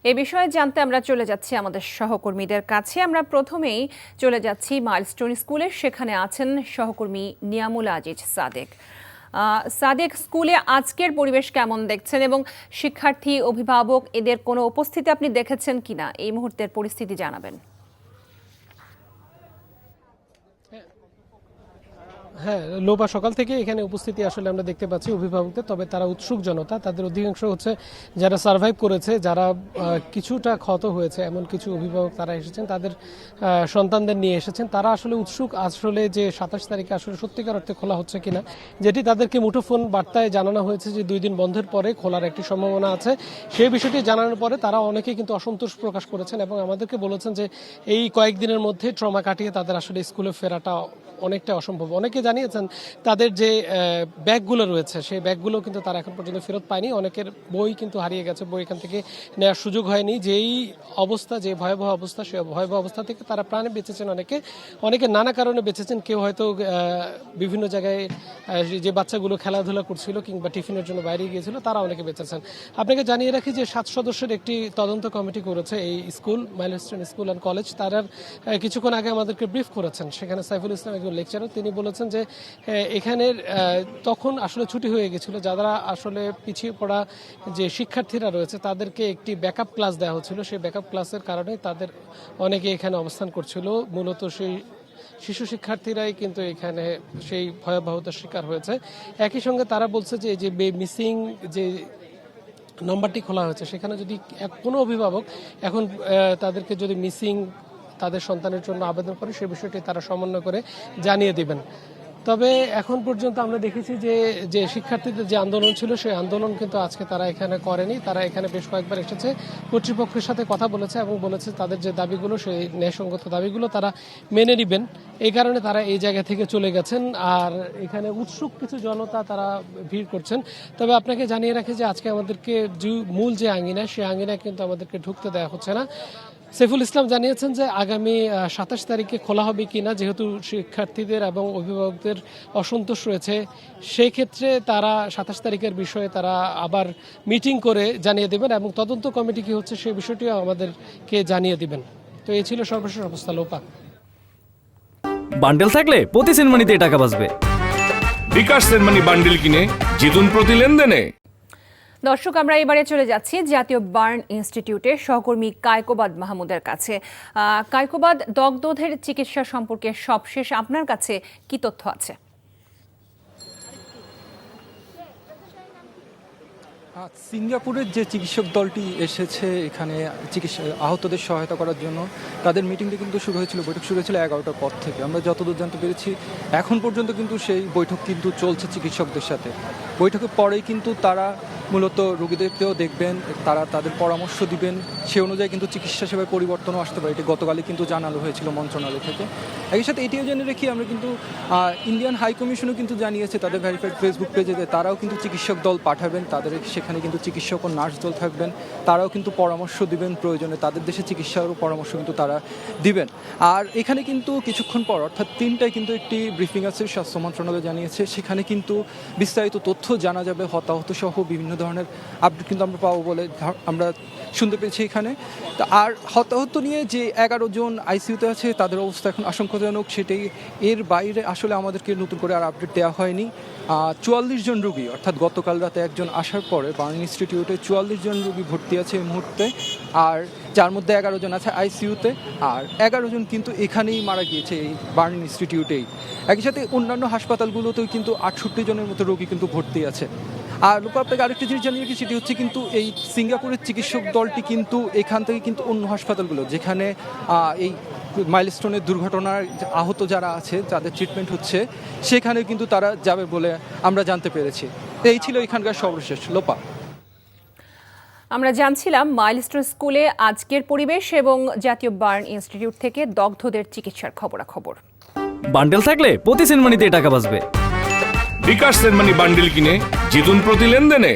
এ বিষয়ে জানতে আমরা চলে যাচ্ছি আমাদের সহকর্মীদের কাছে। আমরা প্রথমেই চলে যাচ্ছি মাইলস্টোন স্কুলে, সেখানে আছেন সহকর্মী নিয়ামুল আজিজ সাদেক। সাদেক, স্কুলে আজকের পরিবেশ কেমন দেখছেন এবং শিক্ষার্থী, অভিভাবক এদের কোনো উপস্থিতি আপনি দেখেছেন কিনা, এই মুহূর্তের পরিস্থিতি জানাবেন। হ্যাঁ, লোপা সকাল থেকে এখানে উপস্থিতি আসলে আমরা দেখতে পাচ্ছি অভিভাবকদের, তবে তারা উৎসুক জনতা। তাদের অধিকাংশ হচ্ছে যারা সার্ভাইভ করেছে, যারা কিছুটা ক্ষত হয়েছে এমন কিছু অভিভাবক তারা এসেছেন, তাদের সন্তানদের নিয়ে এসেছেন। তারা আসলে উৎসুক আসলে যে 27 তারিখে আসলে সত্যিকার অর্থে খোলা হচ্ছে কিনা, যেটি তাদেরকে মুঠোফোন বার্তায় জানানো হয়েছে যে 2 দিন বন্ধের পরে খোলার একটি সম্ভাবনা আছে। সেই বিষয়টি জানানোর পরে তারা অনেকেই কিন্তু অসন্তোষ প্রকাশ করেছেন এবং আমাদেরকে বলেছেন যে এই কয়েকদিনের মধ্যে ট্রমা কাটিয়ে তাদের আসলে স্কুলে ফেরাটা অনেকটা অসম্ভব। অনেকে জানিয়েছেন তাদের যে ব্যাগগুলো রয়েছে সেই ব্যাগগুলো কিন্তু তারা এখন পর্যন্ত ফেরত পায়নি। অনেকের বই কিন্তু হারিয়ে গেছে, বই এখান থেকে নেওয়ার সুযোগ হয়নি। যেই অবস্থা, যে ভয়াবহ অবস্থা, সেই ভয়াবহ অবস্থা থেকে তারা প্রাণে বেঁচেছেন। অনেকে নানা কারণে বেঁচেছেন। কেউ হয়তো বিভিন্ন জায়গায় যে বাচ্চাগুলো খেলাধুলা করছিল কিংবা টিফিনের জন্য বাইরে গিয়েছিল, তারা অনেকে বেঁচেছেন। আপনাকে জানিয়ে রাখি যে 7 সদস্যের একটি তদন্ত কমিটি করেছে এই school, milestone school and college. তারা কিছুক্ষণ আগে আমাদেরকে ব্রিফ করেছেন। সেখানে সাইফুল ইসলাম একজন লেকচারার, তিনি বলেছেন যে এখানের তখন আসলে ছুটি হয়ে গেছিল, যারা আসলে পিছিয়ে পড়া যে শিক্ষার্থীরা রয়েছে তাদেরকে একটি ব্যাকআপ ক্লাস দেওয়া হচ্ছিল। সেই ব্যাকআপ ক্লাসের কারণে তাদের অনেকে এখানে অবস্থান করছিল। মূলত সেই শিশু শিক্ষার্থীরাই কিন্তু এখানে সেই ভয়াবহতার শিকার হয়েছে। একই সঙ্গে তারা বলছে যে যে মিসিং যে নম্বরটি খোলা হয়েছে, সেখানে যদি কোনো অভিভাবক এখন তাদেরকে যদি মিসিং তাদের সন্তানের জন্য আবেদন করে, সে বিষয়টি তারা সমন্বয় করে জানিয়ে দিবেন। তবে এখন পর্যন্ত আমরা দেখেছি যে যে শিক্ষার্থীদের যে আন্দোলন ছিল, সেই আন্দোলন কিন্তু আজকে তারা এখানে করেনি। তারা এখানে বেশ কয়েকবার এসেছে, কর্তৃপক্ষের সাথে কথা বলেছে এবং বলেছে তাদের যে দাবিগুলো, সেই ন্যায়সঙ্গত দাবিগুলো তারা মেনে নেবেন। এই কারণে তারা এই জায়গা থেকে চলে গেছেন। আর এখানে উৎসুক কিছু জনতা তারা ভিড় করছেন। তবে আপনাকে জানিয়ে রাখি যে আজকে আমাদেরকে মূল যে আঙ্গিনা, সেই আঙ্গিনায় কিন্তু আমাদেরকে ঢুকতে দেওয়া হচ্ছে না। সাইফুল ইসলাম জানিয়েছেন যে আগামী 27 তারিখে খোলা হবে কিনা, যেহেতু শিক্ষার্থীদের এবং অভিভাবকদের অসন্তোষ রয়েছে, সেই ক্ষেত্রে তারা 27 তারিখের বিষয়ে তারা আবার মিটিং করে জানিয়ে দেবেন এবং তদন্ত কমিটি কি হচ্ছে সেই বিষয়টিও আমাদেরকে জানিয়ে দিবেন। তো এই ছিল সর্বশেষ অবস্থা। লোপা, বান্ডেল থাকলে প্রতি সেনমানিতে টাকা বাঁচবে। বিকাশ সেনমানি বান্ডেল কিনে জিতুন প্রতি লেনদেনে। দর্শক, আমরা এবারে চলে যাচ্ছি জাতীয় বার্ন ইনস্টিটিউটের সহকর্মী কায়কোবাদ মাহমুদের কাছে। কায়কোবাদ, দগ্ধদের চিকিৎসা সম্পর্কে সবশেষ আপনার কাছে কি তথ্য আছে? সিঙ্গাপুরের যে চিকিৎসক দলটি এসেছে এখানে চিকিৎসা আহতদের সহায়তা করার জন্য, তাদের মিটিংটি কিন্তু শুরু হয়েছিল, বৈঠক শুরু হয়েছিল 11টার পর থেকে। আমরা যতদূর জানতে পেরেছি এখন পর্যন্ত কিন্তু সেই বৈঠক কিন্তু চলছে চিকিৎসকদের সাথে। বৈঠকের পরেই কিন্তু তারা মূলত রোগীদেরকেও দেখবেন, তারা তাদের পরামর্শ দিবেন, সে অনুযায়ী কিন্তু চিকিৎসা সেবায় পরিবর্তনও আসতে পারে। এটি গতকালই কিন্তু জানানো হয়েছিল মন্ত্রণালয় থেকে। একই সাথে এটিও জেনে রেখি আমরা কিন্তু ইন্ডিয়ান হাই কমিশনও কিন্তু জানিয়েছে তাদের ভেরিফাইড ফেসবুক পেজে যে তারাও কিন্তু চিকিৎসক দল পাঠাবেন, তাদের সেখানে কিন্তু চিকিৎসক ও নার্স দল থাকবেন, তারাও কিন্তু পরামর্শ দিবেন, প্রয়োজনে তাদের দেশে চিকিৎসারও পরামর্শ কিন্তু তারা দিবেন। আর এখানে কিন্তু কিছুক্ষণ পর অর্থাৎ 3টায় কিন্তু একটি ব্রিফিং আছে, স্বাস্থ্য মন্ত্রণালয় জানিয়েছে। সেখানে কিন্তু বিস্তারিত তথ্য জানা যাবে, হতাহত সহ বিভিন্ন ধরনের আপডেট কিন্তু আমরা পাবো বলে আমরা শুনতে পেয়েছি এখানে। আর হতাহত নিয়ে যে 11 জন আইসিইউতে আছে তাদের অবস্থা এখন আশঙ্কাজনক, সেটাই। এর বাইরে আসলে আমাদেরকে নতুন করে আর আপডেট দেওয়া হয়নি। 44 জন রোগী, অর্থাৎ গতকাল রাতে একজন আসার পরে বার্ন ইনস্টিটিউটে 44 জন রোগী ভর্তি আছে এই মুহূর্তে, আর যার মধ্যে 11 জন আছে আইসিইউতে, আর 11 জন কিন্তু এখানেই মারা গিয়েছে এই বার্ন ইনস্টিটিউটেই। একই সাথে অন্যান্য হাসপাতালগুলোতেও কিন্তু 68 জনের মতো রোগী কিন্তু ভর্তি আছে। আর লোক আপনাকে আরেকটা জিনিস জানিয়ে রাখি, সেটি হচ্ছে কিন্তু এই সিঙ্গাপুরের চিকিৎসক দলটি কিন্তু এখান থেকে কিন্তু অন্য হাসপাতালগুলো, যেখানে এই মাইলস্টোনের দুর্ঘটনার আহত যারা আছে যাদের ট্রিটমেন্ট হচ্ছে, সেখানে কিন্তু তারা যাবে বলে আমরা জানতে পেরেছি। এই ছিল এখানকার সর্বশেষ। লোপা, আমরা জানছিলাম মাইলস্টোন স্কুলে আজকের পরিবেশ এবং জাতীয় বার্ন ইনস্টিটিউট থেকে দগ্ধদের চিকিৎসার খবরাখবর। বান্ডেল থাকলে প্রতি সেনমানিতে টাকা বাঁচবে। বিকাশ সেনমানি বান্ডেল কিনে জিতুন প্রতি লেনদেনে।